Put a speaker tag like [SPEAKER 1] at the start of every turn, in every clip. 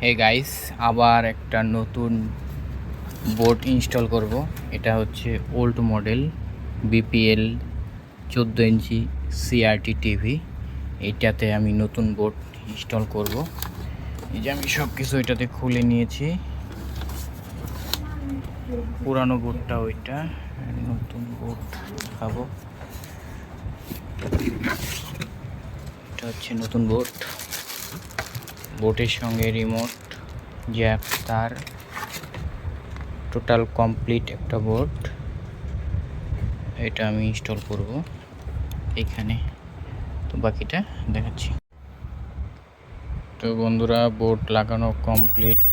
[SPEAKER 1] Hey guys, আবার একটা নতুন বোর্ড ইনস্টল করব। এটা হচ্ছে ওল্ড মডেল বিপিএল 14 ইঞ্চি সিআরটি টিভি। এইটাতে আমি নতুন বোর্ড ইনস্টল করব। এই যে আমি সব কিছু এটাতে খুলে নিয়েছি। পুরানো বোর্ডটা ওইটা, নতুন বোর্ড দেখাবো। এটা হচ্ছে নতুন বোর্ড। বোর্ডের সঙ্গে রিমোট, জ্যাক, তার, টোটাল কমপ্লিট একটা বোর্ড। এটা আমি ইনস্টল করব এইখানে, তো বাকিটা দেখাচ্ছি। তো বন্ধুরা, বোর্ড লাগানো কমপ্লিট।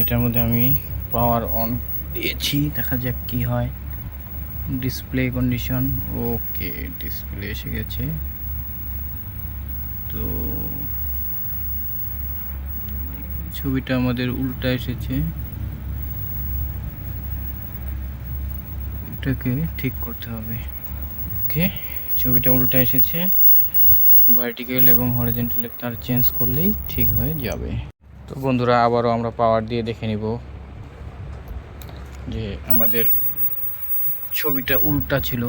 [SPEAKER 1] এটার মধ্যে আমি পাওয়ার অন দিয়েছি, দেখা যাক কি হয়। ডিসপ্লে কন্ডিশন ওকে, ডিসপ্লে এসে গেছে। তো ছবিটা আমাদের উল্টা এসেছে, এটাকে ঠিক করতে হবে। ওকে, ছবিটা উল্টা এসেছে। ভার্টিক্যাল এবং হরিজন্টালে তার চেঞ্জ করলেই ঠিক হয়ে যাবে। তো বন্ধুরা, আবারও আমরা পাওয়ার দিয়ে দেখে নিব যে আমাদের ছবিটা উল্টা ছিল,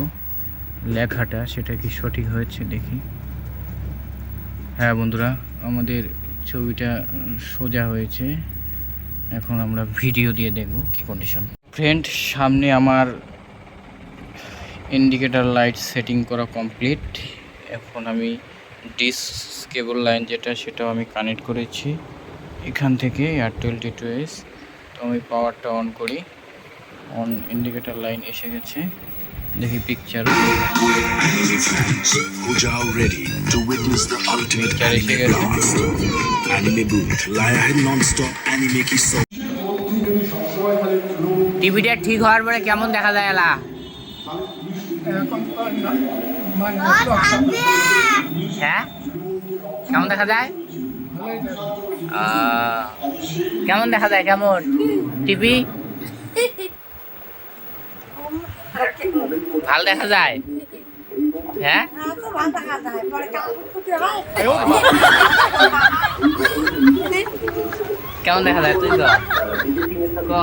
[SPEAKER 1] লেখাটা সেটা কি সঠিক হয়েছে দেখি। হ্যাঁ বন্ধুরা, আমাদের ছবিটা সোজা হয়েছে। এখন আমরা ভিডিও দিয়ে দেখব কি কন্ডিশন। ফ্রেন্ড, সামনে আমার ইন্ডিকেটর লাইট সেটিং করা কমপ্লিট। এখন আমি ডিস কেবল লাইন যেটা, সেটাও আমি কানেক্ট করেছি এখান থেকে এয়ারটেল টি2এস। তো আমি পাওয়ারটা অন করি। অন, ইন্ডিকেটর লাইন এসে গেছে, দেখি পিকচার এসে গেছে। টিভিটা ঠিক হওয়ার পরে কেমন দেখা যায় এলা? হ্যাঁ, কেমন দেখা যায়? কেমন দেখা যায়? কেমন টিভি? ভাল দেখা যায়? হ্যাঁ, কেমন দেখা যায় তুই ক?